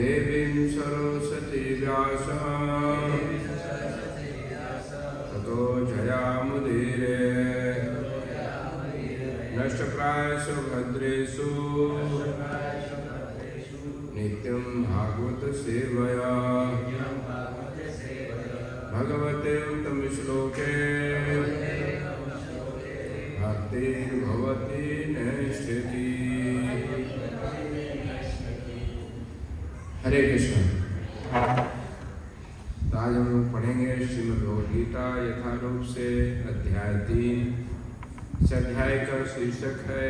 देवीं सरस्वती व्यासः ततो जयामुदीरे नष्टप्रायेषु भद्रेषु नित्यं भागवत सेवया भगवते उत्तम श्लोके भक्तिर्भवति नैष्ठिकी। हरे कृष्ण। तो आज हम लोग पढ़ेंगे श्रीमद् भगवद गीता यथारूप से अध्याय 3। इस अध्याय का शीर्षक है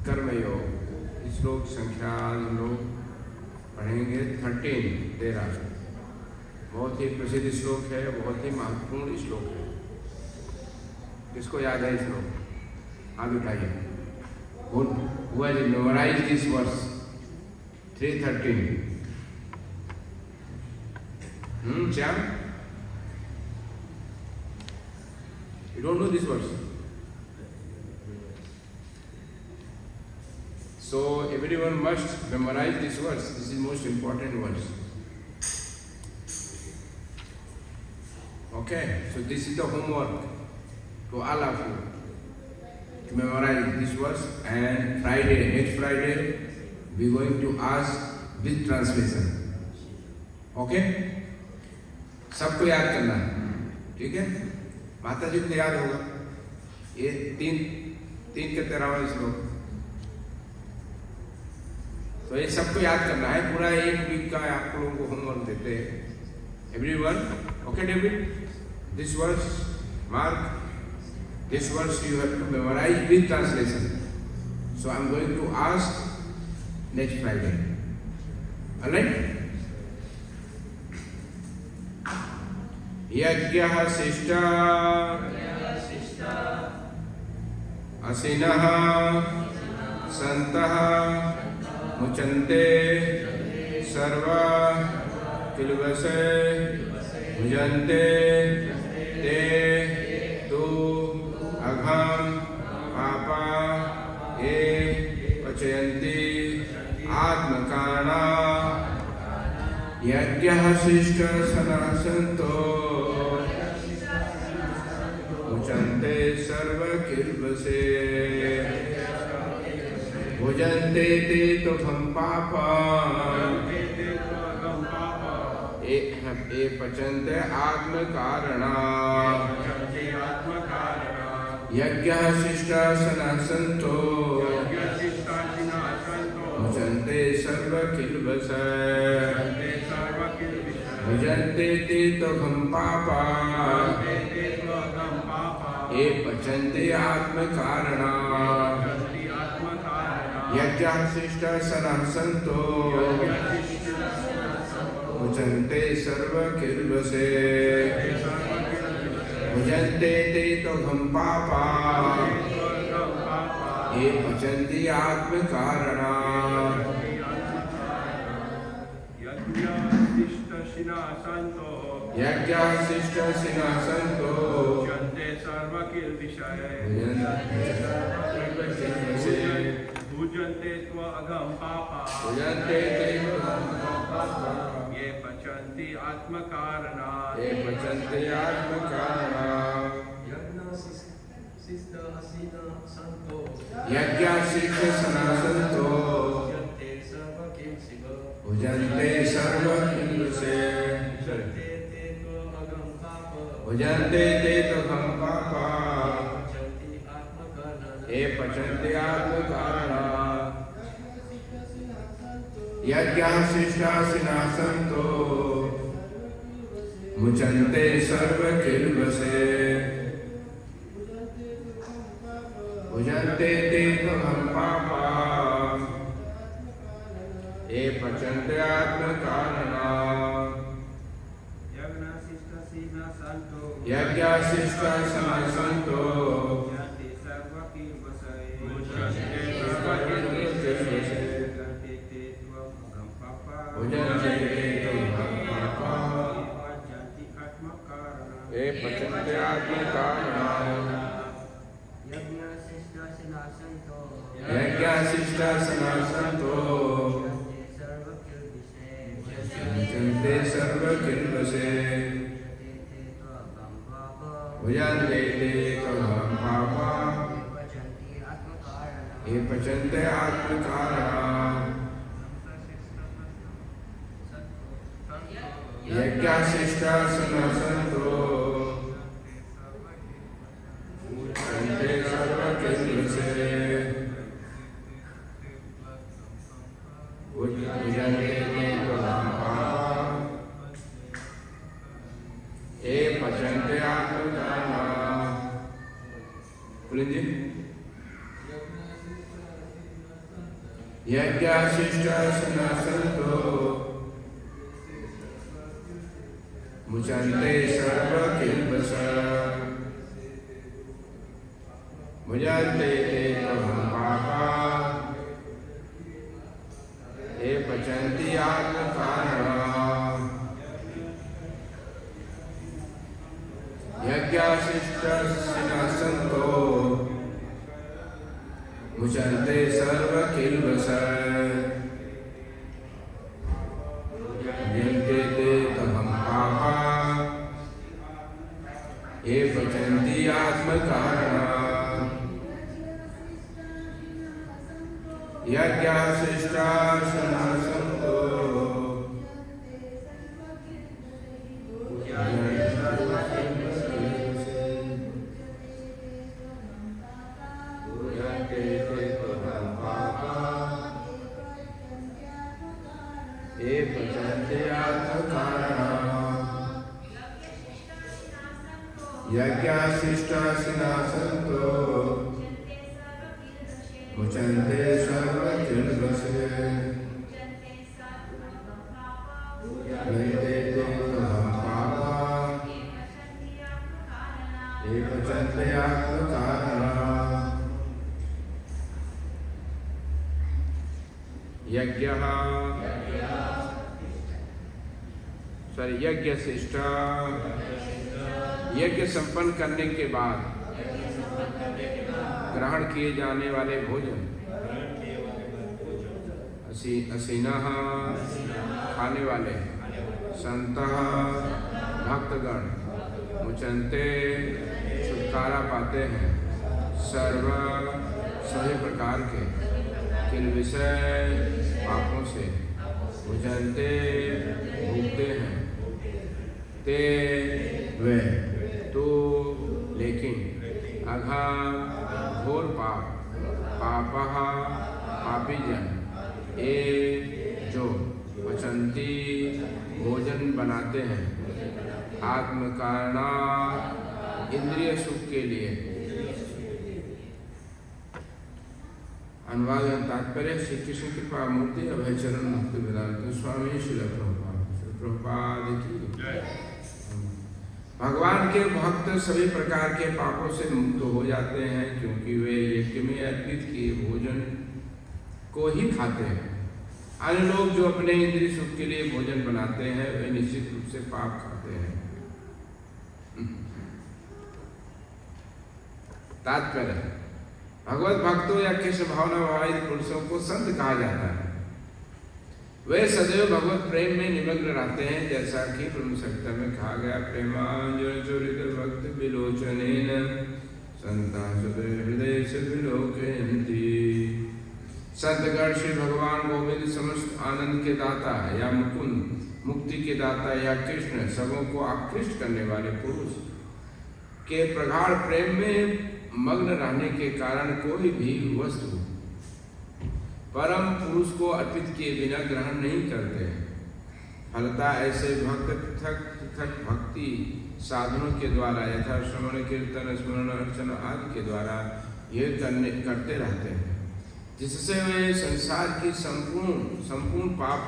कर्मयोग। श्लोक संख्या हम लोग पढ़ेंगे 13। बहुत ही प्रसिद्ध श्लोक है, बहुत ही महत्वपूर्ण श्लोक है। किसको याद है श्लोक? हाथ उठाइए। Who has memorized this verse 3:13? Cham? You don't know this verse? So everyone must memorize this verse. This is most important verse. Okay, so this is the homework to all of you to memorize this verse, and next Friday, we are going to ask with translation. Okay? सबको याद करना है, ठीक है? माता जी को याद होगा ये 3 के 13वां श्लोक। तो ये सबको याद करना है। पूरा 1 वीक का आप लोगों को होमवर्क देते हैं। Everyone, okay, David? This verse, Mark, this verse you have to memorize with translation. So I am going to ask next Friday. Alright? यज्ञः शिष्टा असिनः सन्तः मुचन्ते सर्वा किल्वसे भुजन्ते ते तु अघं पापा ये पचयन्ति आत्मकारणा यज्ञः शिष्टः सनासन्तो मुचन्ते सर्वकिल्वसे भुजन्ते ते तुभं पापा ये पचन्ते आत्मकारणा यज्ञः शिष्टः सनासन्तो मुचन्ते सर्वकिल्वसे भुजन्ते ते तुभं पापा ये पचन्ते आत्मकारणा यज्ञः शिष्टः सनासन्तो मुचन्ते सर्वकिल्वसे भुजन्ते ते तुभं पापा ये पचन्ति आत्मकारणा यज्ञः शिष्टः सनासन्तो भुजन्ते सर्वकिल्वसे भुजन्ते त्वघं पापा ये पचन्ति आत्मकारणा यज्ञः शिष्टः सनासन्तो भुजन्ते सर्वकिल्वसे भुजन्ते ते त्वघं पापा ये पचन्ति आत्मकारणा यज्ञः शिष्टः सनासन्तो मुचन्ते सर्वकिल्वसे भुजन्ते ते त्वघं पापा ये पचन्ति आत्मकारणा यज्ञः शिष्टः सनासन्तो ये पचन्ते आत्मकारणा यज्ञः शिष्टः सनासन्तो मुचन्ते सर्वकिल्बसे भुजन्ते ते त्वं पापा ये पचन्ते आत्मकारणात् यज्ञाशिष्टासना सन्तो मुचन्ते सर्वकिल्बसे भुजन्ते ते त्वं पापा ये पचन्ते आत्मकारणात्। बोलिए यज्ञाशिष्टासना सन्तो मुचन्ते सर्वकिल्बसा भुजन्ते ते त्वं पापा ये पचन्ति आत्मकारणात्। यज्ञाशिष्टासना सन्तो मुचन्ते सर्वकिल्बसा भुजन्ते ते त्वं पापा ये पचन्ति आत्मकारणात्। यज्ञाशिष्टासना सन्तो यज्ञाशिष्टासना सन्तो मुचन्ते सर्वकिल्बसे भुजन्ते ते त्वं पापा ये पचन्ति आत्मकारणात्। यज्ञ शिष्ट यज्ञ संपन्न करने के बाद ग्रहण किए जाने वाले भोजन असीना खाने वाले संत भक्तगण मुचन्ते छुटकारा पाते हैं सभी प्रकार के किल विषय पापों से मुचन्ते भूखते हैं ते वे तो लेकिन अघा घोर पापः पापी जन ए जो पचन्ति भोजन बनाते हैं आत्मकारणात् इंद्रिय सुख के लिए। अनुवाद एवं तात्पर्य श्री कृष्ण कृपा मूर्ति अभय चरण मुक्ति वेदांत स्वामी श्रील प्रभुपाद की जय। भगवान के भक्त सभी प्रकार के पापों से मुक्त हो जाते हैं क्योंकि वे यज्ञ में अर्पित किए भोजन को ही खाते हैं। अन्य लोग जो अपने इंद्रिय सुख के लिए भोजन बनाते हैं वे निश्चित रूप से पाप खाते हैं। तात्पर्य भगवत भक्तों या कृष्ण भावना भावित पुरुषों को संत कहा जाता है। वे सदैव भगवत प्रेम में निमग्न रहते हैं जैसा कि ब्रह्म संहिता में कहा गया प्रेमांजन चोरित भक्त विलोचनेन संता हृदय से विलोकयन्ति। संतगण श्री भगवान गोविंद समस्त आनंद के दाता या मुकुंद मुक्ति के दाता या कृष्ण सबों को आकृष्ट करने वाले पुरुष के प्रगाढ़ प्रेम में मग्न रहने के कारण कोई भी वस्तु परम पुरुष को अर्पित किए बिना ग्रहण नहीं करते हैं। फलता ऐसे भक्त पृथक पृथक भक्ति साधनों के द्वारा यथा श्रवण कीर्तन स्मरण अर्चना आदि के द्वारा ये करते रहते हैं जिससे वे संसार की संपूर्ण पाप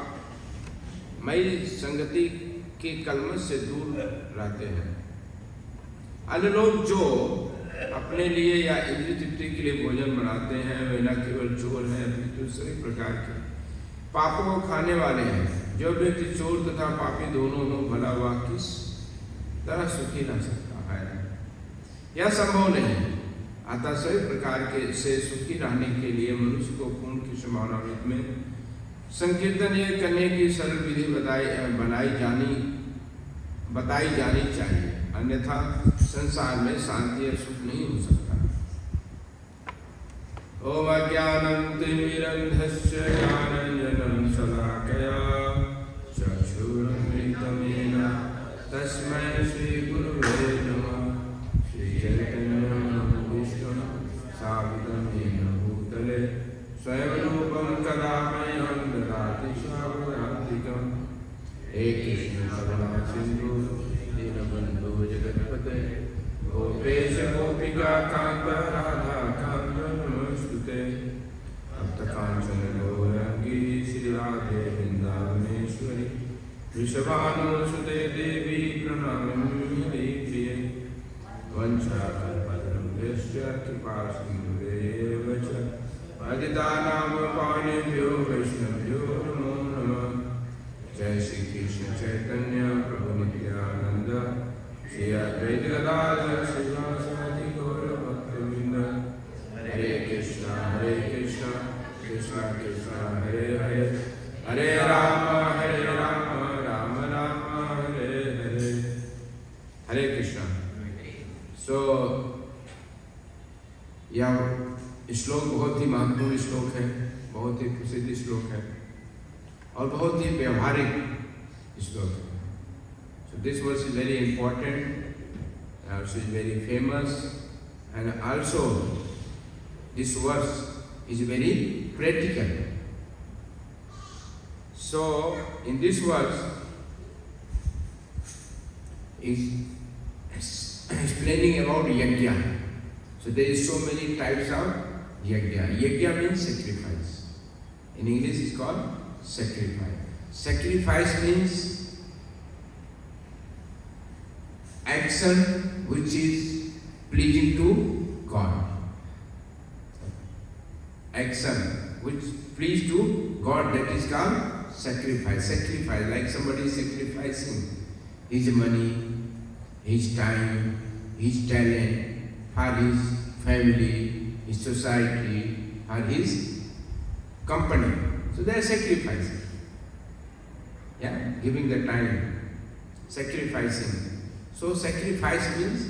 मई संगति के कलमश से दूर रहते हैं। अन्य लोग जो अपने लिए या इंद्रिय तृप्ति के लिए भोजन बनाते हैं वे न केवल चोर हैं अपितु सभी प्रकार के पापों को खाने वाले हैं। जो व्यक्ति चोर तथा पापी दोनों हो भला वह किस तरह सुखी रह सकता है? यह संभव नहीं। अतः सभी प्रकार के से सुखी रहने के लिए मनुष्य को पूर्ण कृष्ण भावनामृत में संकीर्तन ये करने की सरल विधि बताई जानी चाहिए, अन्यथा संसार में शांति और सुख नहीं हो सकता। ओम अज्ञानतिमिरन्धस्य ज्ञानाञ्जनं शलाकया चक्षुरुन्मिलितं येन तस्मै श्रीगुरुवे नमः। श्रीचैतन्यमनोभीष्टं स्थापितं येन भूतले स्वयं रूपं कदा मह्यं ददाति स्वापदान्तिकम्। हे कृष्ण करुणा सिन्धु दीनबन्धो जगत्पते गोपेश गोपिका कान्त राधा कान्त नमोस्तुते। भक्तकाञ्चन गौराङ्गी श्रीराधे वृन्दावनेश्वरी वृषभानुसुते देवी प्रणमामि हरिप्रिये। वञ्चाकल्पतरुभ्यश्च कृपासिन्धुभ्येव च पतितानां पावनेभ्यो वैष्णवेभ्यो नमो नमः। जय श्री कृष्ण चैतन्य प्रभु नित्यानंद श्री अद्वैत गदाधर श्रीवासादि गौर भक्तवृंद। हरे कृष्ण कृष्ण कृष्ण हरे हरे, हरे राम राम राम हरे हरे। हरे कृष्ण। सो यह श्लोक बहुत ही महत्वपूर्ण श्लोक है, बहुत ही प्रसिद्ध श्लोक है और बहुत ही व्यवहारिक श्लोक है। So this verse is very important, also is very famous, and also this verse is very practical. So in this verse is explaining about yajna. So there is so many types of yajna. Yajna means sacrifice. In English it's called sacrifice. Sacrifice means action which is pleasing to God. Action which please to God, that is called sacrifice. Sacrifice, like somebody is sacrificing his money, his time, his talent for his family, his society, or his company. So they are sacrificing. Yeah, giving the time, sacrificing. So sacrifice means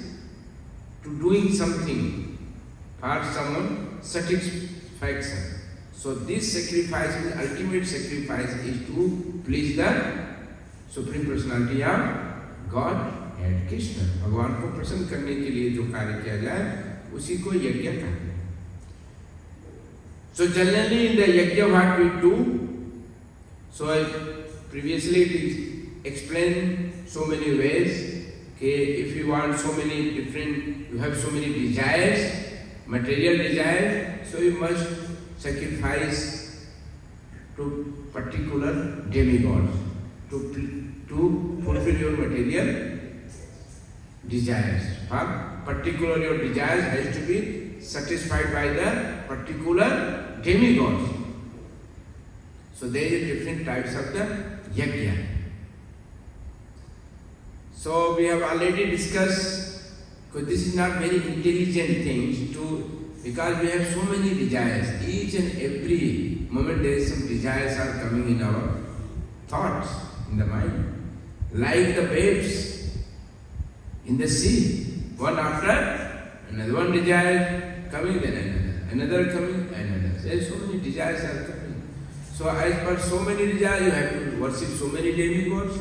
to doing something for someone satisfaction. So this sacrifice, means ultimate sacrifice, is to please the Supreme Personality of God and Krishna. भगवान को प्रसन्न करने के लिए जो कार्य किया जाए उसी को यज्ञ कहते हैं। So generally in the yajna what we do, so previously it is explained so many ways. Okay, if you want so many different, you have so many desires, material desires, so you must sacrifice to particular demigods to fulfill your material desires. Particular your desires has to be satisfied by the particular demigods. So there are different types of the yajna. So we have already discussed, because this is not very intelligent things to, because we have so many desires. Each and every moment there is some desires are coming in our thoughts, in the mind. Like the waves in the sea, one after another, one desire coming, then another coming, another. There are so many desires are coming. So as per so many desires, you have to worship so many demigods.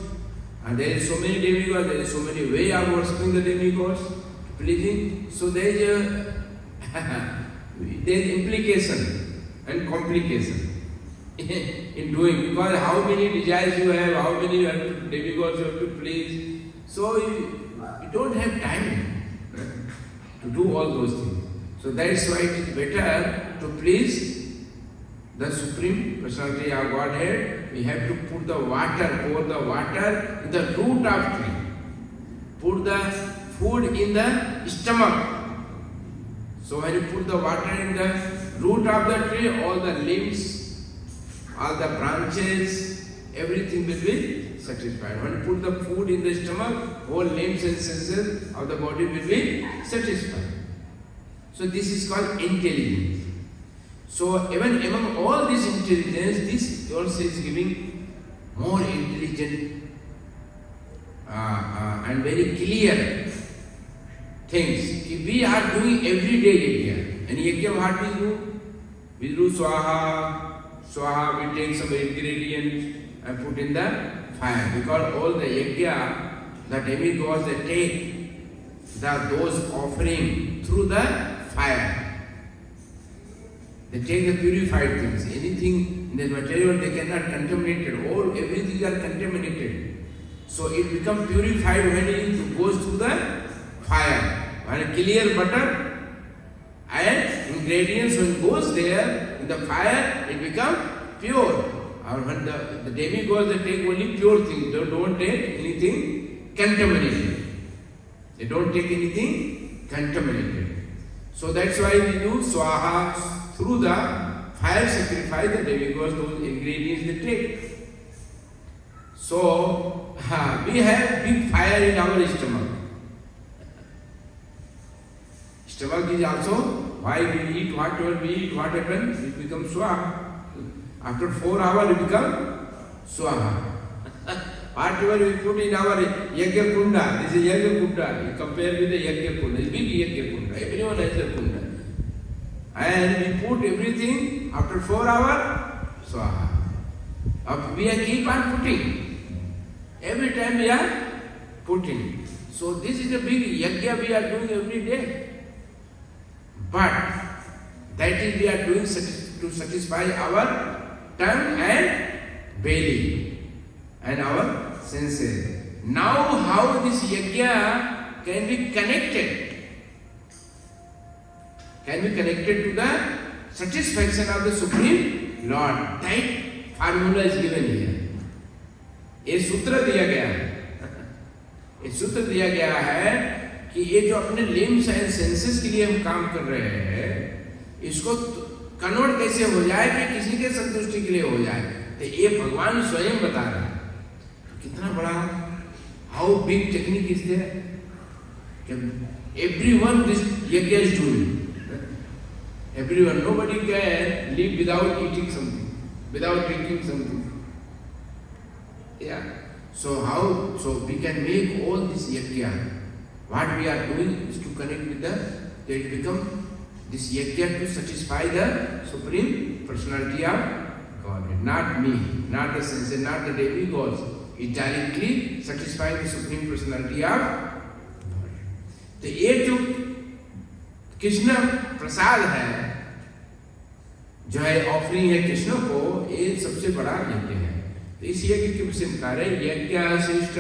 And there is so many demigods, there is so many ways of worshipping the demigods, pleasing. So there is implication and complication in doing, because how many desires you have, how many demigods you have to please. So you don't have time to do all those things. So that is why it is better to please the Supreme Personality of Godhead. We have to put the water, pour the water in the root of tree. Put the food in the stomach. So when you put the water in the root of the tree, all the limbs, all the branches, everything will be satisfied. When you put the food in the stomach, all limbs and senses of the body will be satisfied. So this is called intelligence. So even among all this intelligence, this also is giving more intelligent and very clear things. We are doing everyday yajna. And yajna what we do? We do swaha. Swaha, we take some ingredients and put in the fire. Because all the yajna, the demigods, they take those offering through the fire. They take the purified things. Anything in the material they cannot contaminate it. Everything are contaminated. So it becomes purified when it goes through the fire. When a clear butter and ingredients when it goes there in the fire, it becomes pure. Or when the demigods, they take only pure things. They don't take anything contaminated. They don't take anything contaminated. So that's why we do swaha. Through the fire sacrifice, the demigods, those ingredients they take. So we have big fire in our stomach. Stomach is also why we eat whatever we eat. What happens? It becomes swaha. After 4 hours, it becomes swaha. Whatever we put in our yajna kunda, this is yajna kunda. You compare with the yajna kunda, it's big yajna kunda. Everyone has a kunda. And we put everything after 4 hours, swaha. We keep on putting. Every time we are putting. So this is a big yajna we are doing every day. But that is we are doing to satisfy our tongue and belly and our senses. Now how this yajna can be connected? Can be connected to the satisfaction of the Supreme Lord. That formula is given here. ये सूत्र दिया गया है. ये सूत्र दिया गया है कि ये जो अपने लिम्स एंड सेंसेस के लिए हम काम कर रहे हैं, इसको कन्वर्ट कैसे हो जाए कि किसी के संतुष्टि के लिए हो जाए. तो ये भगवान स्वयं बता रहे हैं. कितना बड़ा, how big technique is there. Everyone this yajna is doing. Everyone, nobody can live without eating something, without drinking something. Yeah. So we can make all this yajna. What we are doing is to connect with that it become this yajna to satisfy the Supreme Personality of Godhead. Not me, not the senses, not the demigods. It directly satisfies the Supreme Personality of Godhead. तो ये जो कृष्ण प्रसाद है, जो है offering है कृष्ण को, ये सबसे बड़ा यज्ञ है. तो इस यज्ञ की विषय बता रहे यज्ञ श्रेष्ठ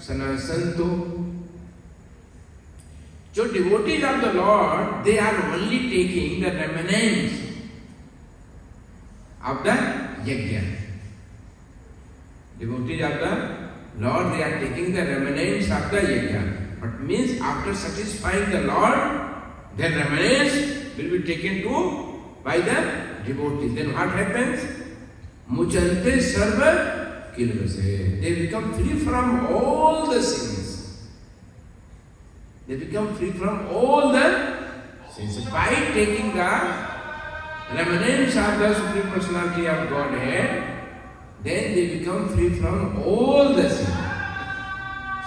सनातन. जो devotees of the lord, they are only taking the remnants of the yajna. Devotees of the lord, they are taking the remnants of the yajna. But means after satisfying the Lord, their remains will be taken to by the devotees. Then what happens? Muchante sarva kilvase. They become free from all the sins. They become free from all the sins. By taking the remnants of the Supreme Personality of Godhead, then they become free from all the sins.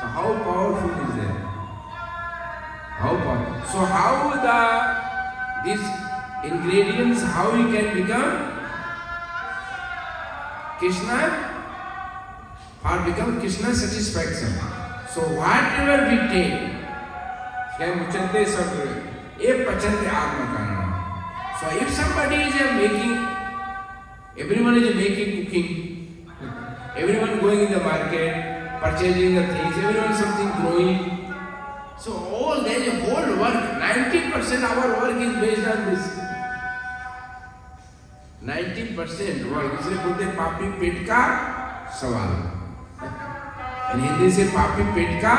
So how powerful is that? How powerful. So how these ingredients, how we can become Krishna or become Krishna satisfaction. So whatever we take, so if somebody is everyone is making cooking, everyone going in the market, purchasing the things, everyone something growing. So all there is a whole work, 90% our work is based on this. 90% work, इसलिए बोलते पापी पेट का सवाल. हिंदी से पापी पेट का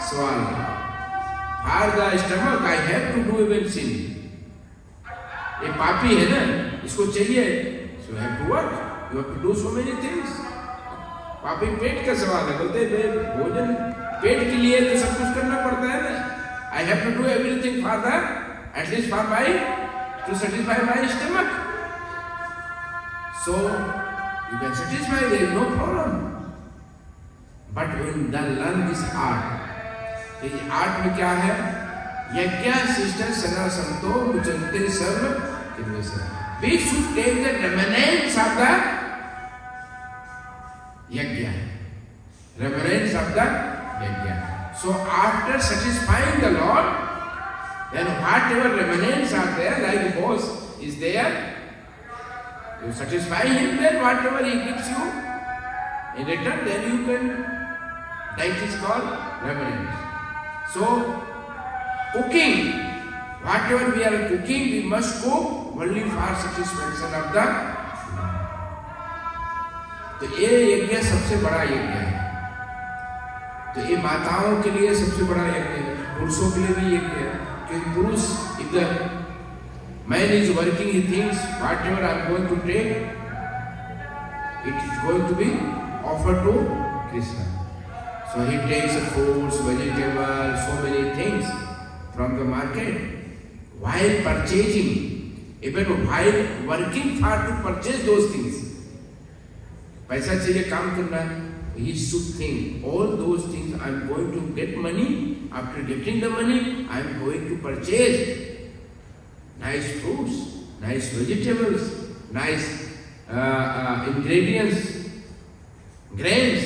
सवाल. For the stomach, I have to do even sin. ये पापी है ना, इसको चाहिए. So you have to work. You have to do so many things. पापी पेट का सवाल है. बोलते भोजन पेट के लिए तो सब कुछ करना पड़ता है ना. I have to do everything for the, at least for my, to satisfy my stomach. So you can satisfy, there is no problem. But when they learn this art, the art में क्या है? यज्ञ शिष्ट सना संतो मुचंते सर्व किन्वेषण. We should take the remnants of the yajna. Remnants of the yajna. So after satisfying the Lord, then whatever remnants are there, like the boss is there, you satisfy him, then whatever he gives you in return, then you can, that is called remnants. So cooking, whatever we are cooking, we must cook only for satisfaction of the Lord. तो ये यज्ञ सबसे बड़ा यज्ञ है. तो ये माताओं के लिए सबसे बड़ा यज्ञ है, पुरुषों के लिए भी यज्ञ है. क्योंकि पुरुष, if the man is working, he thinks whatever I am going to take, it is going to be offered to Krishna. So he takes fruits, vegetables, so many things from the market. While purchasing, even while working for to purchase those things, पैसा चाहिए काम करना है, he should think all those things I am going to get money. After getting the money, I am going to purchase nice fruits, nice vegetables, nice ingredients, grains,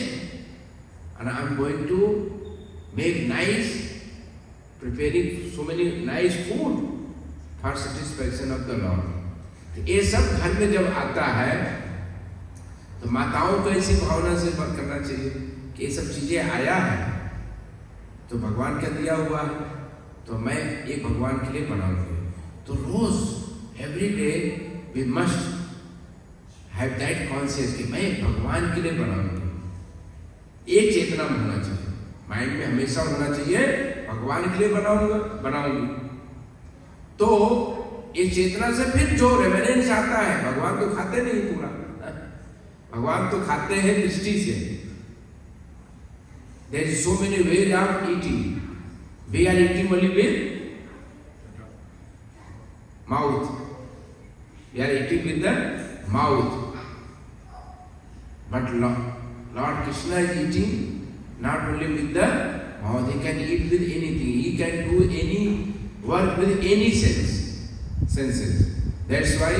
and I am going to make nice, preparing so many nice food for satisfaction of the Lord. ये सब घर में जब आता है, तो माताओं को ऐसी भावना से बात करना चाहिए कि ये सब चीजें आया है तो भगवान का दिया हुआ है, तो मैं ये भगवान के लिए बनाऊंगी. तो रोज every day we must have that conscious कि मैं भगवान के लिए बनाऊंगी. ये चेतना होना चाहिए माइंड में, हमेशा होना चाहिए भगवान के लिए बनाऊंगी. तो ये चेतना से फिर जो रेवेरेंस आता है, भगवान तो खाते नहीं पूरा, भगवान तो खाते हैं दृष्टि से. There is so many ways of eating. We are eating only with mouth. We are eating with the mouth. But Lord Krishna is eating not only with the mouth. He can eat with anything. He can do any work with any senses. That's why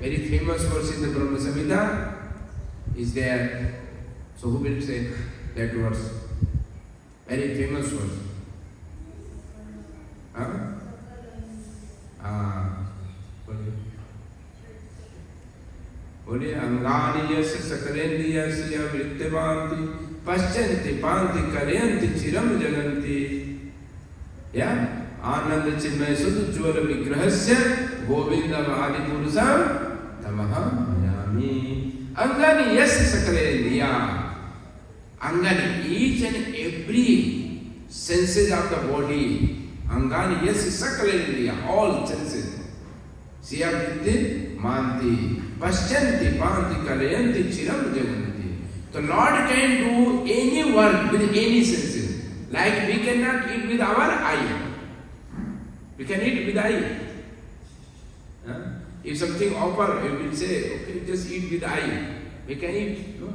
very famous verse in the Brahma Samhita is there. So who will say that verse? Very famous verse. बोलिए अंगानि यस्य सकलेन्द्रियस्य वृत्तिवान्ति पश्यन्ति पान्ति करयन्ति चिरं जगन्ति. या आनंद चिन्मय सुज्ज्वल विग्रहस्य गोविन्दम आदिपुरुषं तमहं भजामि. अंगानि यस्य सकलेन्द्रिया. Angani, each and every senses of the body. Angani, yes, sakalendriya, all senses. Siya vritti manti, paschanti panti kalayanti chiram jaganti. The Lord can do any work with any senses. Like we cannot eat with our eye. We can eat with eye. If something offer, we will say, okay, just eat with eye. We can eat. No?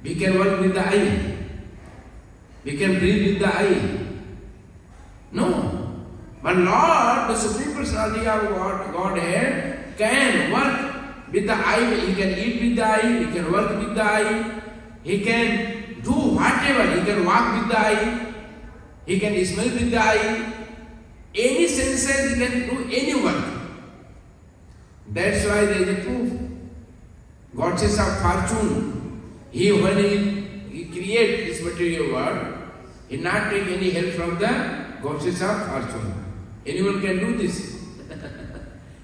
We can work with the eye. We can breathe with the eye. No. But Lord, the Supreme Personality of Godhead, can work with the eye. He can eat with the eye. He can work with the eye. He can do whatever. He can walk with the eye. He can smell with the eye. Any senses, he can do any work. That's why there is a proof. God says of fortune. When he created this material world, he not take any help from the goddess of fortune. Anyone can do this.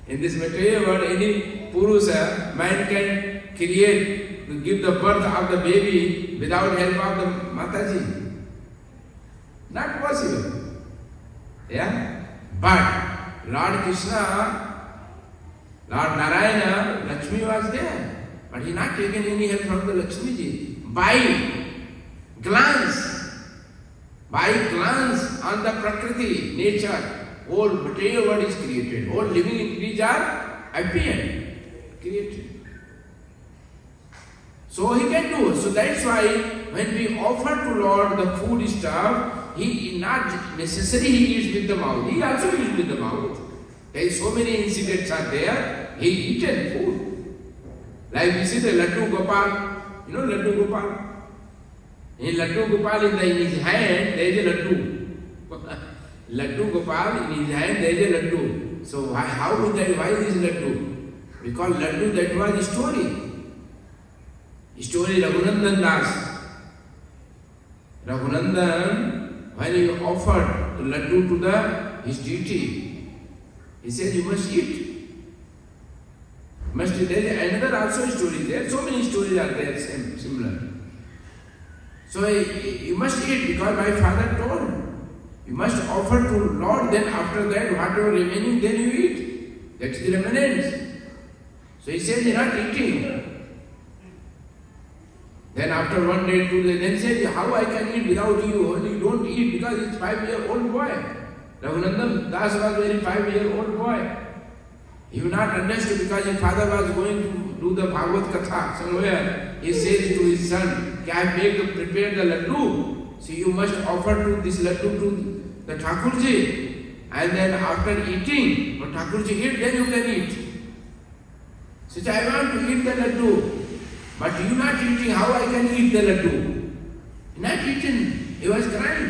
In this material world, any Purusha, man can create, to give the birth of the baby without help of the Mataji. Not possible. Yeah? But Lord Krishna, Lord Narayana, Lakshmi was there. But he not taken any help from the Lakshmi ji. By glance on the Prakriti, nature, whole material world is created. Whole living entities are appeared, created. So he can do. So that's why when we offer to Lord the food stuff, he not necessarily he eats with the mouth. He also eats with the mouth. There is so many incidents are there. He eaten food. Like we see the Laddu Gopal. You know Laddu Gopal? In Laddu Gopal in his hand there is a Laddu. Laddu Gopal in his hand there is a Laddu. So why is Laddu? Because Laddu, that was the story. Story Raghunandan Das. Raghunandan, when he offered the Laddu to his deity, he said, you must eat. Must eat. There is another also story there. So many stories are there similar. So you must eat because my father told. You must offer to Lord, then after that, whatever remaining, then you eat. That's the remnants. So he says, you're not eating. Then after 1 day, 2 days, then said, how I can eat without you? And you don't eat because it's 5-year-old boy. Raghunandan Das was very 5-year-old boy. He would not understand because his father was going to do the Bhagavad Katha somewhere. He says to his son, I have prepared the laddu. So you must offer to this laddu to the Thakurji. And then after eating, when Thakurji eat, then you can eat. He says, I want to eat the laddu. But you not eating, how I can eat the laddu? He not eating, he was crying.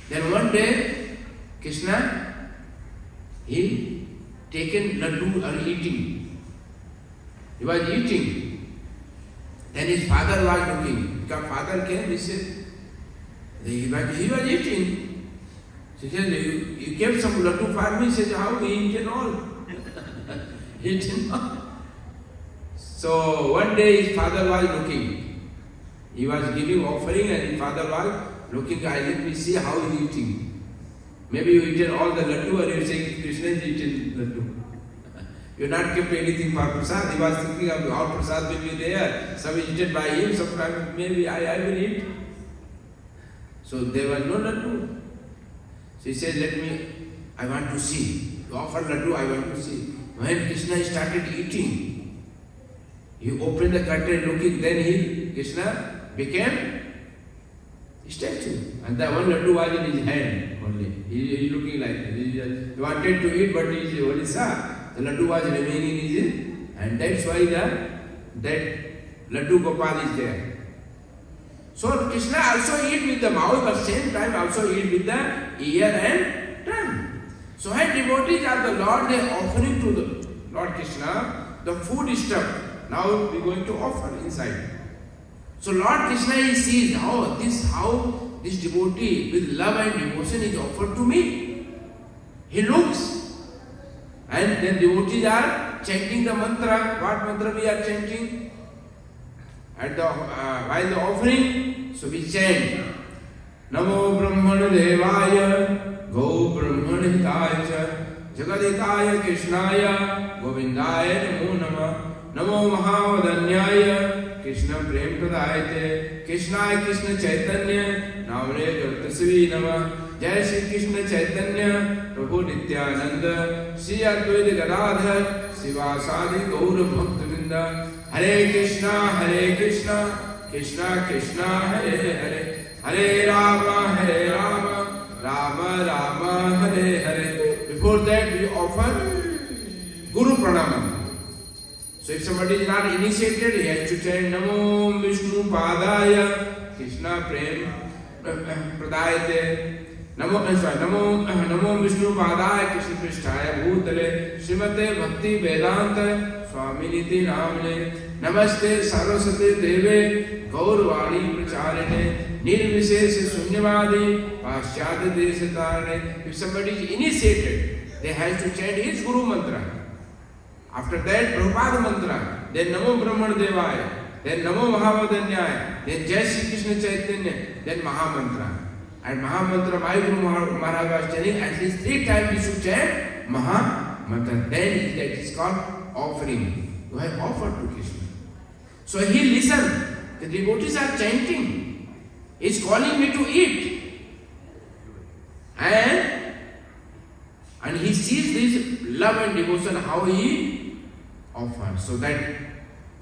Then one day, Krishna, he taken laddu and eating. He was eating. Then his father was looking. Because father came, he said, he was eating. He said, you kept some laddu for me? He said, how? He eaten all. He eaten all. So one day his father was looking. He was giving offering and his father was looking, let me see how he is eating. Maybe you eaten all the laddu or you saying Krishna is eaten laddu. You not kept anything for prasad. He was thinking of how prasad will be there. Some is eaten by him, sometimes maybe I will eat. So there was no laddu. So he said, I want to see. You offer laddu, I want to see. When Krishna started eating, he opened the curtain looking, then Krishna became a statue. And the one laddu was in his hand only. He looking like that. He wanted to eat, but he saw the laddu was remaining in his hand. And that's why that laddu Gopal is there. So Krishna also eat with the mouth, but same time also eat with the ear and tongue. So when devotees are the Lord, they are offering to the Lord Krishna the food stuff. Now we are going to offer inside. So Lord Krishna, he sees how this devotee with love and devotion is offered to me. He looks. And then devotees are chanting the mantra. What mantra we are chanting? While the offering, so we chant Namo Brahmana Devaya Go Brahmana Hitaya Jagaditaya Krishnaya Govindaya Namo Namah Namo Mahavadanyaya Krishna Prem Pradayate Krishnaya Krishna Chaitanya Namre Gartasvi Namah Jai Shri Krishna Chaitanya Prabhu Nityananda Shri Advaita Gadadhar Sivasadi Gaura Bhaktavinda Hare Krishna Krishna Krishna Hare Hare Hare Rama Rama Rama Hare Hare. Before that we offer Guru Pranam. So if somebody is not initiated, he has to chant Namo Vishnu Padaya Krishna Prem Pradayate Namo Vishnu Padaya Krishna Prishtaya Bhutale Srimate Bhakti Vedanta Swaminiti Namane Namaste Saraswati Deve Gaurvani Pracharane Nirvisesha Sunyavadi Paschyata Desatarane. If somebody is initiated, they have to chant his Guru Mantra. After that, Prabhupada mantra, then Namo Brahmana Devaya, then Namo Mahavadanyaya, then Jai Shri Krishna Chaitanya, then Mahamantra. And Mahamantra, my Guru Maharaj was telling, at least 3 times we should chant Mahamantra. Then that is called offering. You have offered to Krishna. So he listened. The devotees are chanting. He is calling me to eat. And he sees this love and devotion, how he offers. So that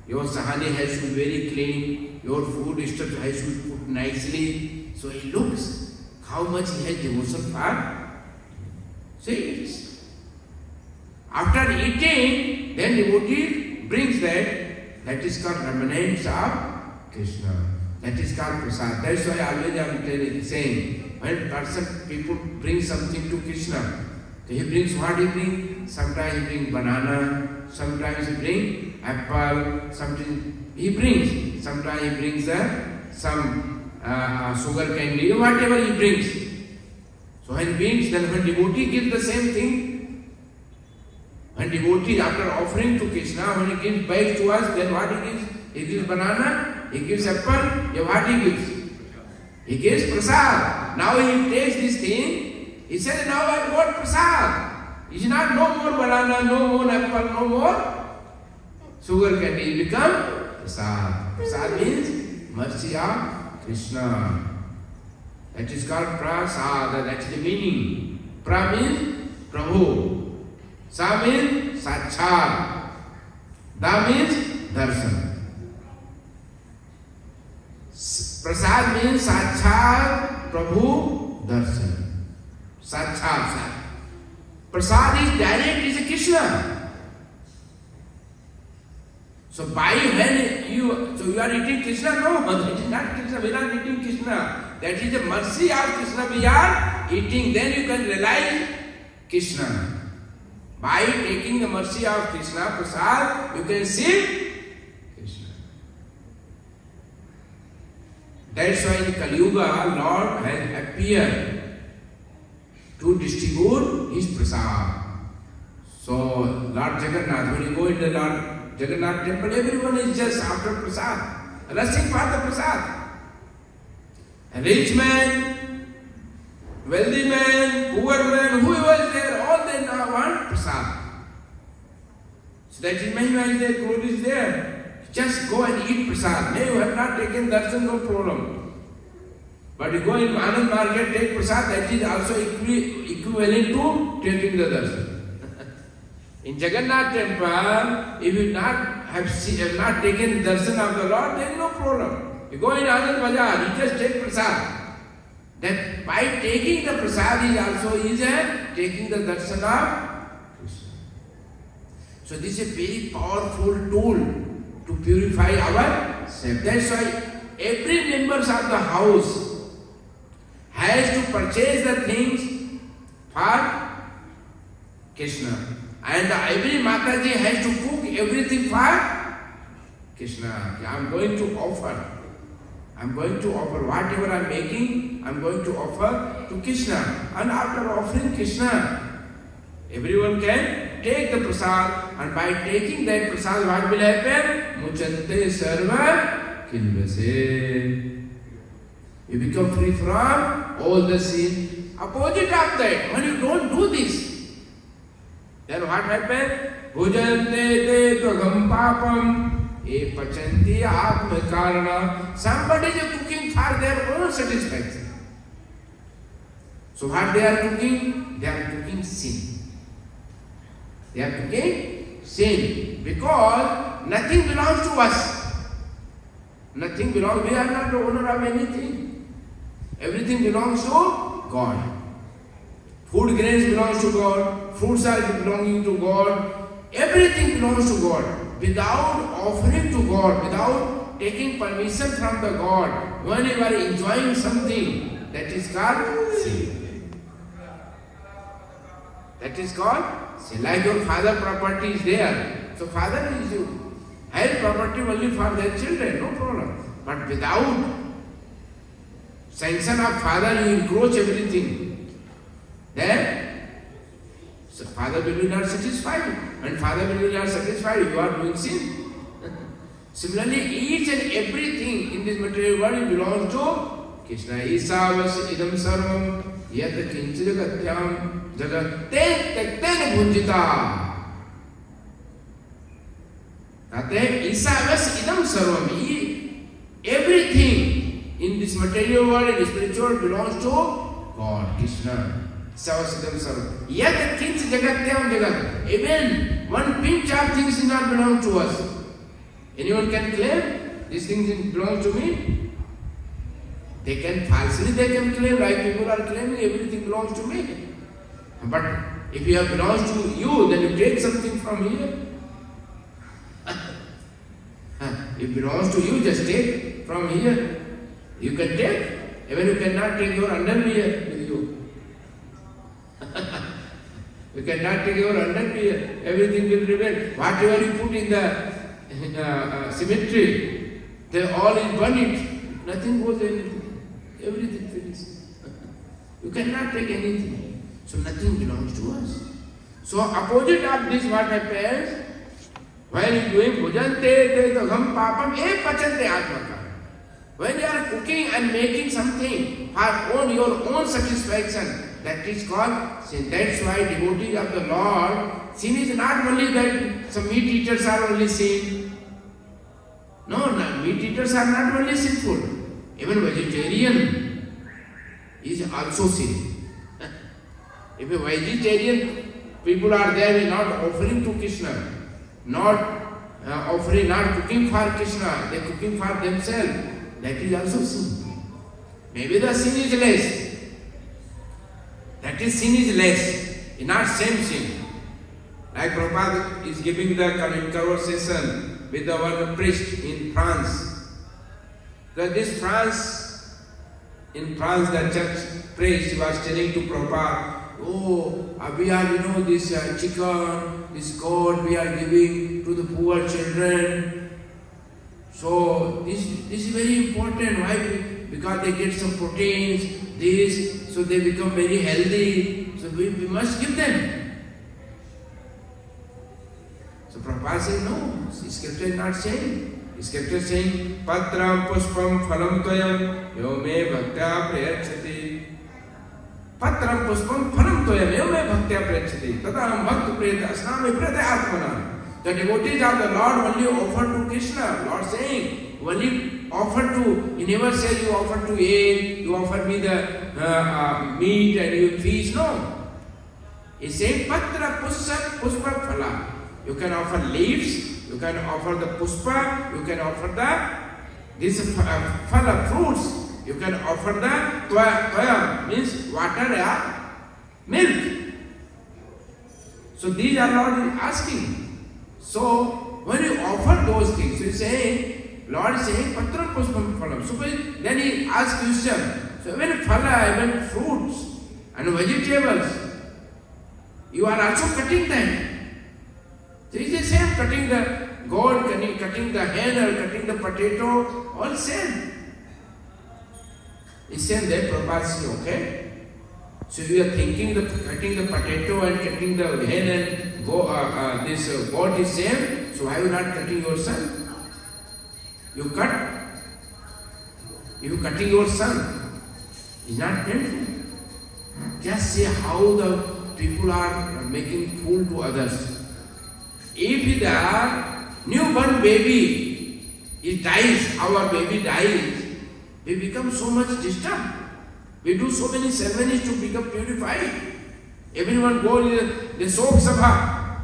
Your sahani has to be very clean. Your food stuff has to be put nicely. So he looks how much he has devotion for. So he eats. After eating, then devotee brings that is called remnants of Krishna. That is called prasad. That's why always I am saying, when people bring something to Krishna, so he brings what he brings. Sometimes he brings banana, sometimes he brings apple, something he brings. Sometimes he brings some sugar candy, whatever he brings. So when he brings, then when devotee gives the same thing, when devotee after offering to Krishna, when he gives back to us, then what he gives? He gives banana, he gives apple, what he gives? He gives prasad. Now he takes this thing, he says, now I got prasad. It's not no more banana, no more apple, no more sugar candy. It becomes prasad. Prasad means mercy of Krishna. That is called prasad. That is the meaning. Pra means Prabhu. Sa means Sachar. Da means Darshan. Prasad means Sachar Prabhu Darshan. Sachar. Prasad is direct, is a Krishna. So by when you are eating Krishna, no, it is not Krishna, we are not eating Krishna. That is the mercy of Krishna we are eating, then you can realize Krishna. By taking the mercy of Krishna, prasad, you can see Krishna. That's why in Kali Yuga, Lord has appeared to distribute his prasad. So, Lord Jagannath, when you go in the Lord Jagannath temple, everyone is just after prasad, rushing for the prasad. A rich man, wealthy man, poor man, whoever is there, all they now want prasad. So that is Mahima is there, glory is there. Just go and eat prasad. May you have not taken darshan, no problem. But you go in Anand market, take prasad, that is also equivalent to taking the darshan. In Jagannath temple, if you have not taken darshan of the Lord, there is no problem. You go in Anand Bazaar, you just take prasad. That by taking the prasad is also taking the darshan of Krishna. So this is a very powerful tool to purify ourselves. That's why every member of the house has to purchase the things for Krishna. And every Mataji has to cook everything for Krishna. I am going to offer whatever I am making, I am going to offer to Krishna. And after offering Krishna, everyone can take the prasad, and by taking that prasad, what will happen? Muchante sarva kilvase. You become free from all the sin. Opposite of that, when you don't do this, then what happens? Bhujante te tvagam papam e pachanti atma karana. Somebody is cooking for their own satisfaction. So what they are cooking? They are cooking sin. They are cooking sin. Because nothing belongs to us. Nothing belongs. We are not the owner of anything. Everything belongs to God. Food grains belongs to God. Fruits are belonging to God. Everything belongs to God. Without offering to God, without taking permission from the God, when you are enjoying something, that is called sin. That is called sin. Like your father property is there. So father is has property only for their children, no problem. But without sanction of father, you encroach everything. Then so father will be not satisfied. When father will be not satisfied, you are doing sin. Similarly, each and everything in this material world belongs to Krishna. Isavas idam sarvam yad kinchiragatyam jagaten tekten bhunjita. Isavas idam sarvam. Everything in this material world and spiritual world belongs to God, Krishna. Savasidam sarvam. Yad kinch jagatyam jagat. Even one pinch of things is not belong to us. Anyone can claim these things belong to me? They can claim, like people are claiming everything belongs to me. But if it belongs to you, then you take something from here. If it belongs to you, just take from here. You can take. Even you cannot take your underwear with you. You cannot take your underwear. Everything will remain. Whatever you put in the cemetery, they all is burned. Nothing goes anything. Everything finished. You cannot take anything. So nothing belongs to us. So opposite of this, what happens? While you doing bhujan te gham papam ek pachante atmaka. When you are cooking and making something for your own satisfaction, that is called sin. That's why devotees of the Lord, sin is not only that some meat eaters are only sin. No, meat eaters are not only sinful. Even vegetarian is also sin. If a vegetarian people are there, not offering to Krishna, not cooking for Krishna, they are cooking for themselves. That is also sin. Maybe the sin is less. That is sin is less, not same sin. Like Prabhupada is giving the conversation with our priest in France. This France, in France, the church priest was telling to Prabhupada, we are, this chicken, this goat we are giving to the poor children. So this is very important. Why? Because they get some proteins, so they become very healthy. So we must give them. So Prabhupada said, no, Scripture is not saying. Scripture is saying, Patram puspam phalam toyam yo me bhaktya prayachati. Patram puspam phalam toyam yo me bhaktya prayachati. Tadaham bhakta prayata asnami prayata atmana. The devotees of the Lord only offer to Krishna. Lord saying, only offer to, He never says you offer to egg, you offer me the meat and you fish. No. He saying, Patra Puspa Phala. You can offer leaves, you can offer the puspa, you can offer this phala, fruits. You can offer the toya, means water or milk. So these are Lord asking. So when you offer those things, you say, Lord is saying, Patra Puspam Phalam. So then he asks question. So even phala, even fruits and vegetables, you are also cutting them. So it's the same, cutting the goat, cutting the hen or cutting the potato, all same. It's same there, Prabhupada says, okay. So you are thinking cutting the potato and cutting the hen and this goat is same, so why are you not cutting your son? You cutting your son. It's not painful. Just see how the people are making fool to others. If the newborn baby, it dies, our baby dies, we become so much disturbed. We do so many ceremonies to become purified. Everyone goes, they soak sabha,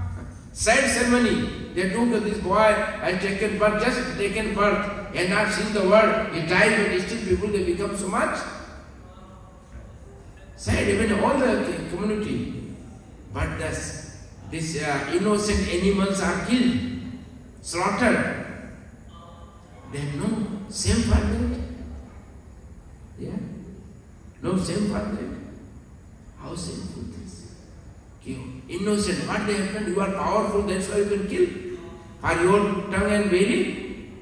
sad ceremony. They took this boy and taken birth, just taken birth and not seen the world. He died, but still people, they become so much sad, even all the community. But these innocent animals are killed, slaughtered. They have no shame for that. Yeah? No shame for that. How shameful this? Innocent, what they have done? You are powerful, that's why you can kill. For your tongue and belly.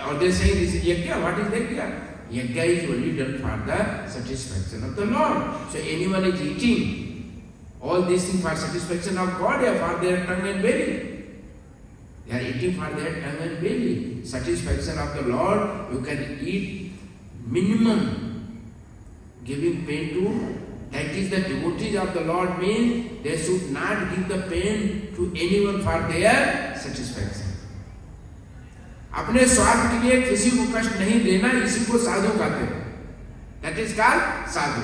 Or they say this is yajna. What is yajna? Yajna is only done for the satisfaction of the Lord. So anyone is eating all these things for satisfaction of God or for their tongue and belly. They are eating for their tongue and belly. Satisfaction of the Lord, you can eat minimum, giving pain to. That is the devotees of the Lord means they should not give the pain to anyone for their satisfaction. अपने स्वार्थ के लिए किसी को कष्ट नहीं देना, इसी को साधु कहते हैं. That is called sadhu.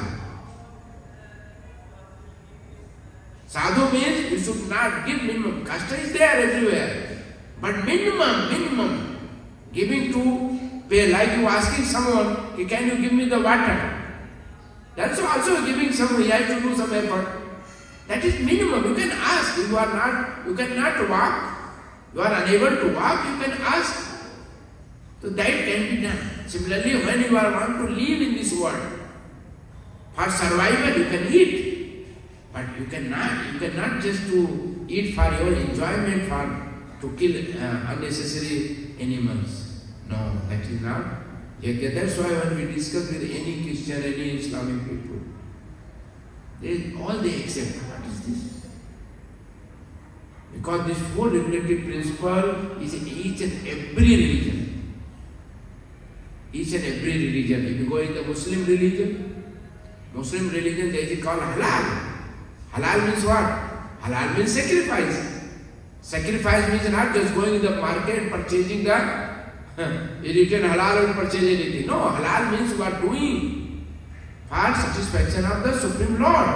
Sadhu means you should not give minimum. Kashta is there everywhere, but minimum. Giving to pay, like you asking someone, can you give me the water? That's also giving someone, you have to do some effort. That is minimum. You can ask. You cannot walk. You are unable to walk, you can ask. So that can be done. Similarly, when you want to live in this world, for survival you can eat. But you cannot just to eat for your enjoyment, to kill unnecessary animals. No, that is not. That's why when we discuss with any Christian, any Islamic people, they accept. What is this? Because this four regulative principle is in each and every religion. Each and every religion. If you go in the Muslim religion, they is called halal. Halal means what? Halal means sacrifice. Sacrifice means not just going in the market and purchasing the written halal and purchase anything. No, halal means you are doing for satisfaction of the Supreme Lord.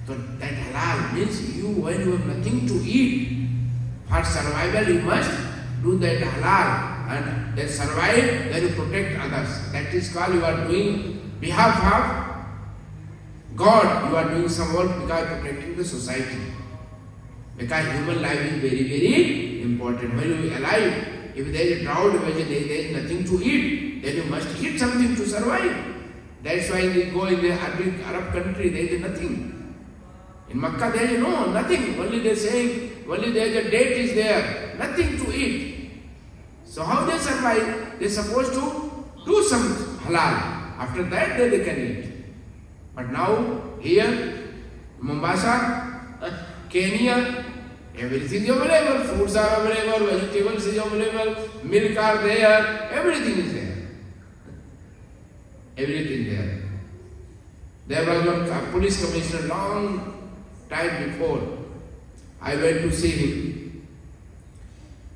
So that halal means when you have nothing to eat, for survival you must do that halal, and then survive, then you protect others. That is called you are doing behalf of God, you are doing some work because protecting the society. Because human life is very, very important. When you are alive, if there is a drought, there is nothing to eat, then you must eat something to survive. That's why they go in the Arab country, there is nothing. In Makkah there is nothing. Only they saying, only there is a date is there, nothing to eat. So how they survive? They are supposed to do some halal. After that they can eat. But now here, Mombasa, Kenya, everything is available. Foods are available, vegetables is available, milk are there, everything is there. Everything there. There was one police commissioner long time before. I went to see him.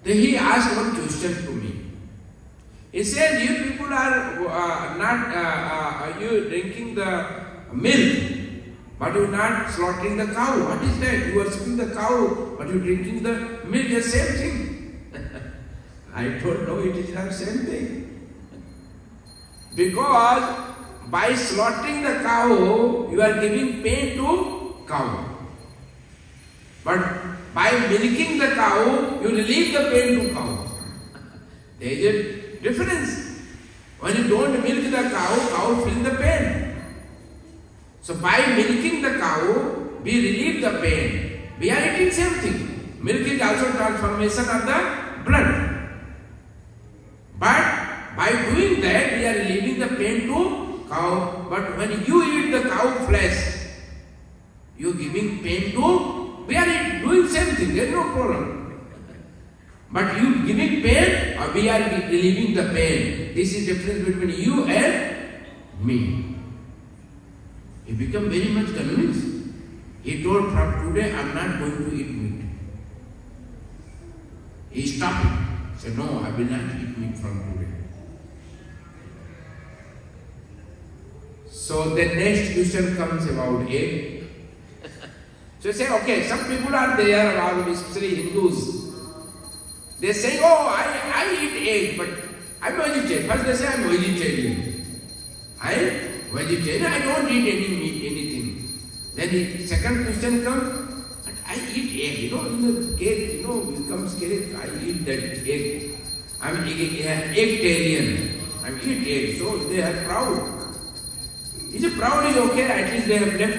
Then he asked one question to me. He said, you people are not, you drinking the milk, but you are not slaughtering the cow. What is that? You are skinning the cow, but you are drinking the milk, the same thing. I told no, it is not same thing. Because by slaughtering the cow, you are giving pain to cow. But by milking the cow, you relieve the pain to cow. There is a difference. When you don't milk the cow feels the pain. So by milking the cow, we relieve the pain. We are eating same thing. Milk is also transformation of the blood. But by doing that, we are relieving the pain to cow. But when you eat the cow flesh, you are giving pain to, we are doing same thing, there is no problem. But you giving pain or we are relieving the pain. This is the difference between you and me. He became very much convinced. He told, from today I am not going to eat meat. He stopped. He said, no, I will not eat meat from today. So the next question comes about egg. So you say, okay, some people are there around, especially Hindus. They say, oh, I eat egg, but I'm vegetarian. First they say, I'm vegetarian. I'm vegetarian, I don't eat any meat, anything. Then the second question comes, but I eat egg. In the cake, it comes cake, I eat that egg. I'm eggetarian. I eat egg. So they are proud. Is it proud is okay, at least they have left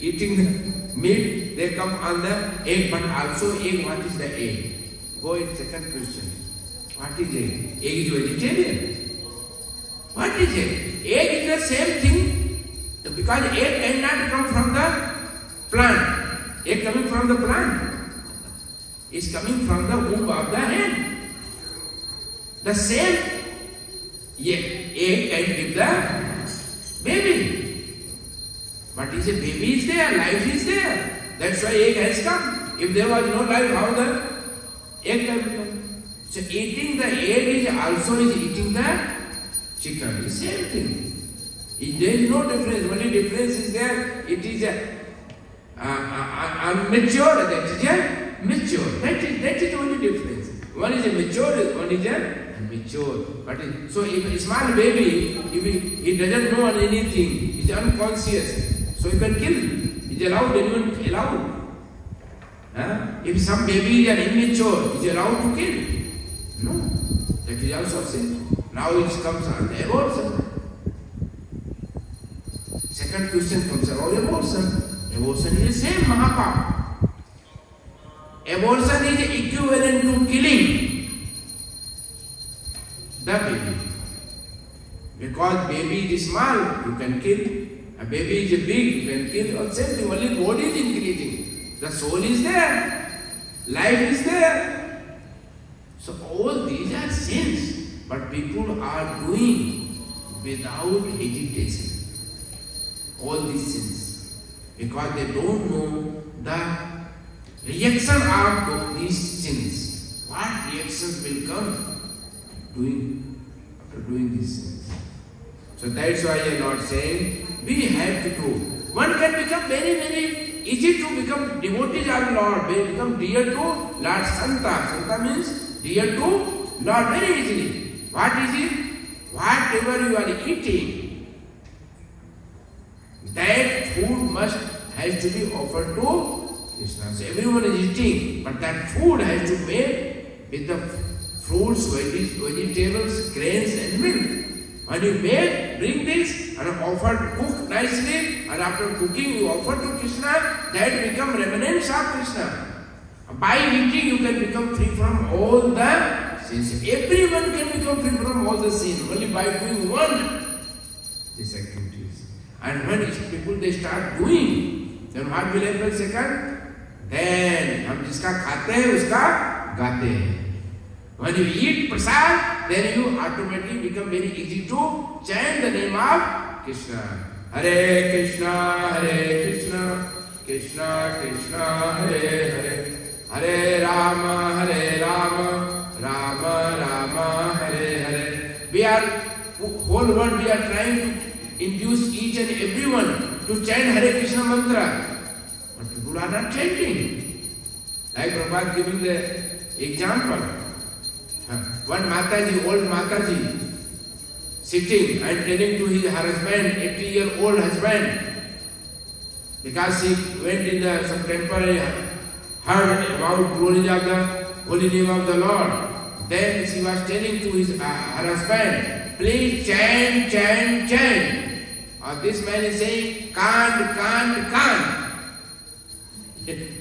eating the meat, they come on the egg, but also egg, what is the egg? Go in second question. What is egg? Egg is vegetarian. What is egg? Egg is the same thing, because egg cannot come from the plant. Egg coming from the plant is coming from the womb of the hen. The same egg can give the baby. But is a baby is there, life is there. That's why egg has come. If there was no life, how the egg can come? So eating the egg is also eating the chicken. It's the same thing. There is no difference. Only difference is there. It is unmature. That is a mature. That is the only difference. One is a mature, one is a immature. So if a small baby, if he doesn't know anything, he is unconscious, so you can kill him. Is allowed, anyone allowed? If some baby is immature, is allowed to kill? No. That is also sin. Now it comes on abortion. Second question comes about abortion. Abortion is the same Mahapapa. Abortion is equivalent to killing the baby. Because baby is small, you can kill. A baby is big, you can kill. Or same thing, only body is increasing. The soul is there. Life is there. So all these are sins. But people are doing without hesitation all these sins because they don't know the reaction of these sins. What reactions will come after doing these sins? So that's why I am not saying we have to do. One can become very, very easy to become devotees of Lord. They become dear to Lord Santa. Santa means dear to Lord very easily. What is it? Whatever you are eating, that food has to be offered to Krishna. So everyone is eating, but that food has to be made with the fruits, vegetables, grains and milk. When you bring this and cook nicely, and after cooking you offer to Krishna, that become remnants of Krishna. By eating you can become free from all the sins. Everyone can become free from all the sins only by doing one these activities. And when people they start doing, then what will happen second? Then हम जिसका खाते हैं उसका गाते हैं. When you eat prasad, then you automatically become very easy to chant the name of Krishna. Hare Krishna, Krishna Krishna, Hare Hare, Hare Rama, Rama Rama, Hare Hare. We are, whole world we are trying to induce each and everyone to chant Hare Krishna mantra. But people are not chanting. Like Prabhupada giving the example. One Mataji, old Mataji, sitting and telling to his husband, 80-year-old husband, because he went in some temple, heard about glory of the holy name of the Lord. Then she was telling to his her husband, please chant, chant, chant. This man is saying, can't.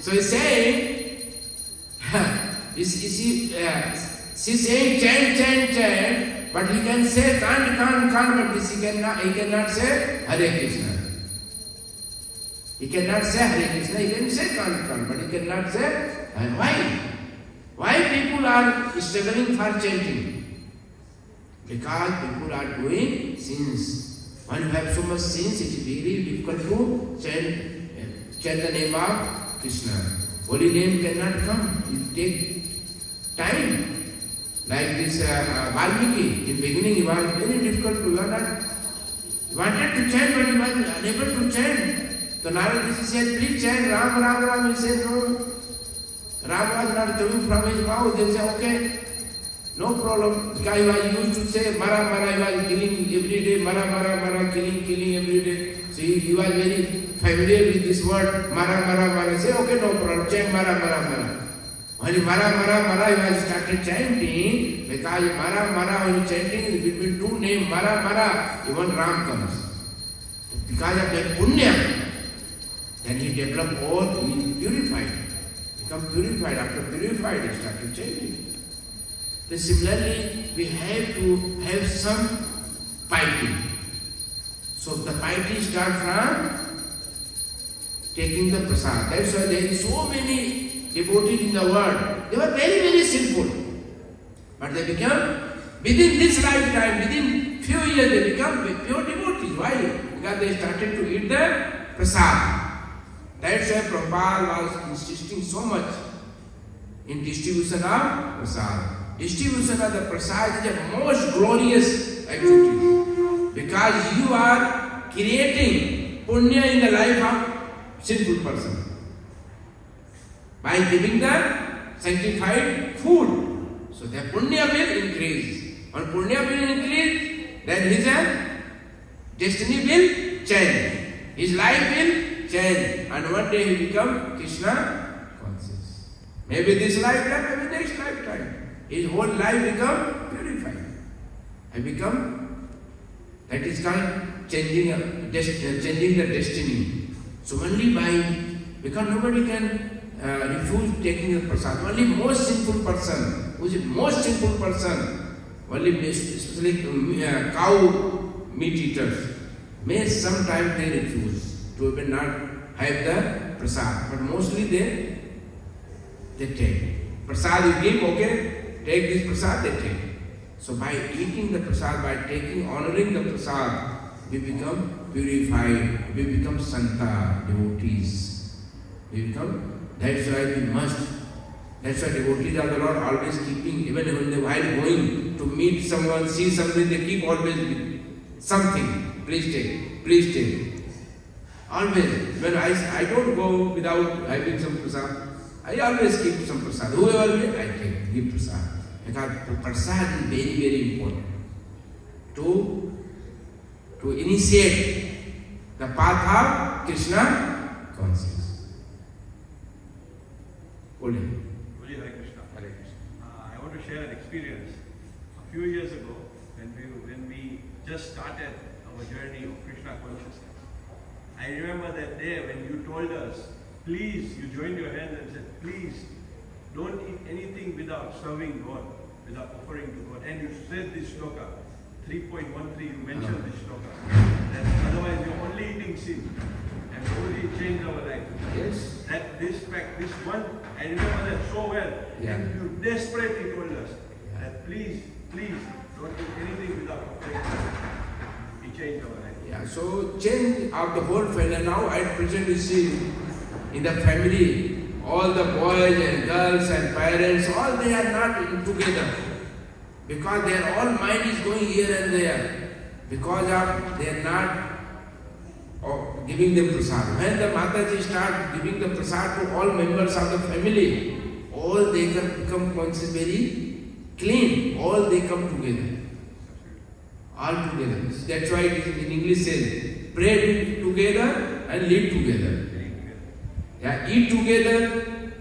So he's saying, she's saying chant, but he can say can't, but this he cannot say Hare Krishna. He cannot say Hare Krishna, he can say can't, but he cannot say. And why? Why people are struggling for chanting? Because people are doing sins. When you have so much sins, it is very difficult to chant the name of Krishna. Holy name cannot come. It takes time. Like this Valmiki, in beginning he was very difficult to learn. He wanted to chant, but he was unable to chant. So Narad said, please chant Ram, Ram, Ram. He said, no. Ram was not coming from his mouth. They said, okay, no problem. Because he was used to say Mara, Mara. He was killing every day, Mara, Mara, Mara, killing every day. So he was very familiar with this word, Mara, Mara, Mara. He said, okay, no problem, chant Mara, Mara, Mara. When he Mara, he was started chanting, because Mara, when he chanting, between two names, Mara, even Ram comes. Because of that punya, then he developed all, he purified. Become purified. After purified, he started chanting. Then similarly, we have to have some piety. So the piety starts from taking the prasad. That's why there is so many devotees in the world. They were very, very sinful. But they become, within this lifetime, within few years, they become pure devotees. Why? Because they started to eat the prasad. That's why Prabhupada was insisting so much in distribution of prasad. Distribution of the prasad is the most glorious activity. Because you are creating punya in the life of sinful person. By giving the sanctified food. So their punya will increase. When punya will increase, then his destiny will change. His life will change. And one day he become Krishna conscious. Maybe this lifetime, maybe next lifetime. His whole life become purified. And become, that is called changing the destiny. So only by, because nobody can refuse taking the prasad. Only most sinful person, who is the most sinful person, only especially cow meat eaters, may sometimes they refuse to even not have the prasad. But mostly they take. Prasad you give, okay, take this prasad, they take. So by eating the prasad, by taking, honoring the prasad, we become purified, we become santa, devotees. We become, that's why we must, that's why devotees of the Lord always keeping, even when they while going to meet someone, see something, they keep always something, please take. Always, when I don't go without having some prasad, I always keep some prasad. Whoever will, I take, give prasad. Because prasad is very, very important to initiate the path of Krishna consciousness. Hare Krishna. I want to share an experience. A few years ago, when we just started our journey of Krishna consciousness, I remember that day when you told us, please, you joined your hands and said, please, don't eat anything without serving God, without offering to God. And you said this shloka, 3.13, you mentioned this shloka, that otherwise you're only eating sin. And only changed our life. Yes. That this fact, this one, I remember that so well. Yeah. And you desperately told us that please, don't do anything without offering. He changed our life. Yeah, so change of the whole family. Now at present you see in the family, all the boys and girls and parents, all they are not together. Because their all mind is going here and there. Because of they are not giving them prasad. When the Mataji start giving the prasad to all members of the family, all they can become conscious, very clean. All they come together. All together. That's why it is in English says, pray together and live together. Yeah, eat together,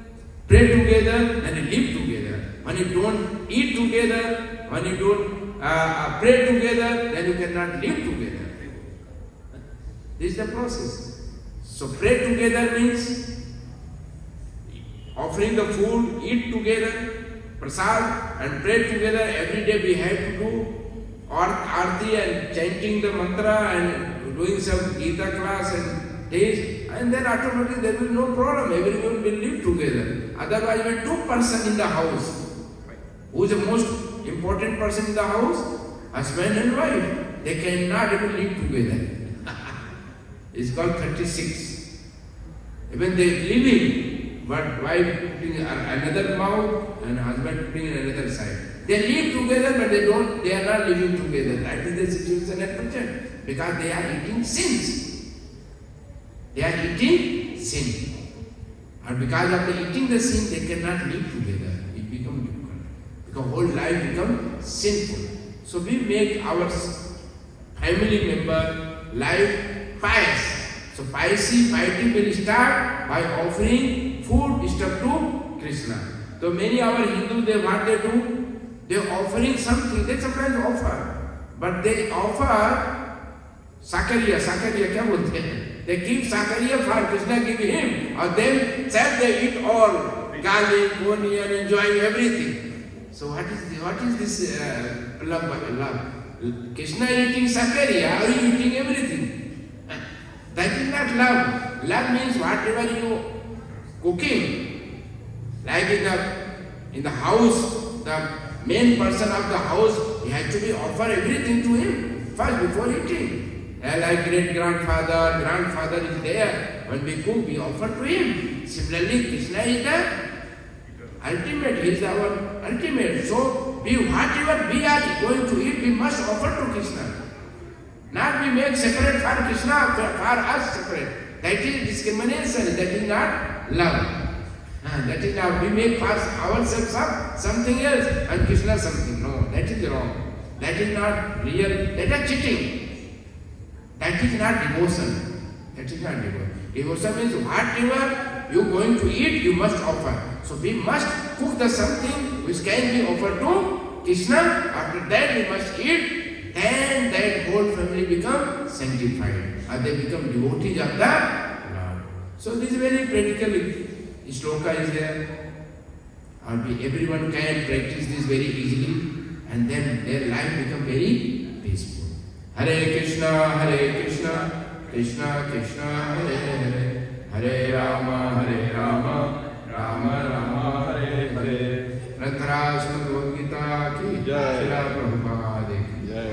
pray together and live together. When you don't eat together, when you don't pray together, then you cannot live together. This is the process. So pray together means offering the food, eat together, prasad, and pray together. Every day we have to do arti and chanting the mantra and doing some Gita class and this, and then automatically there will be no problem. Everyone will live together. Otherwise, when two persons in the house, who is the most important person in the house? Husband and wife. They cannot even live together. It's called 36. Even they living, but wife putting another mouth and husband putting in another side. They live together, but they are not living together. That is the situation at present. Because they are eating sins. They are eating sin. And because of the eating the sin, they cannot live together. It becomes difficult. Because whole life becomes sinful. So we make our family member life pious. So piety will start by offering food stuff to Krishna. So many our Hindus, what they do, they are offering something. They sometimes offer, but they offer sakariya. Sakariya क्या बोलते हैं? They give sakariya for Krishna, give him, or themselves they eat all garlic, onion, enjoying everything. So what is this love? Krishna eating sakariya, or you eating everything? That is not love. Love means whatever you cooking. Like in the house, the main person of the house, he has to be offer everything to him first before eating. Like great-grandfather, grandfather is there. When we cook, we offer to him. Similarly, Krishna is the ultimate. He is our ultimate. So, whatever we are going to eat, we must offer to Krishna. Not we make separate for Krishna, for us separate. That is discrimination, that is not love. That is now we may pass ourselves up something else and Krishna something. No, that is wrong. That is not real. That is cheating. That is not devotion. That is not devotion. Devotion means whatever you are going to eat, you must offer. So we must cook the something which can be offered to Krishna. After that we must eat. Then that whole family become sanctified. And they become devotees of the Lord. So this is very practical. Shloka is there. Everyone can practice this very easily. And then their life become very peaceful. Hare Krishna, Krishna Krishna, Hare Hare, Hare Rama, Rama Rama, Hare Hare. Prathara Srimad Gita ki Jai, Srila Prabhupada ki Jai.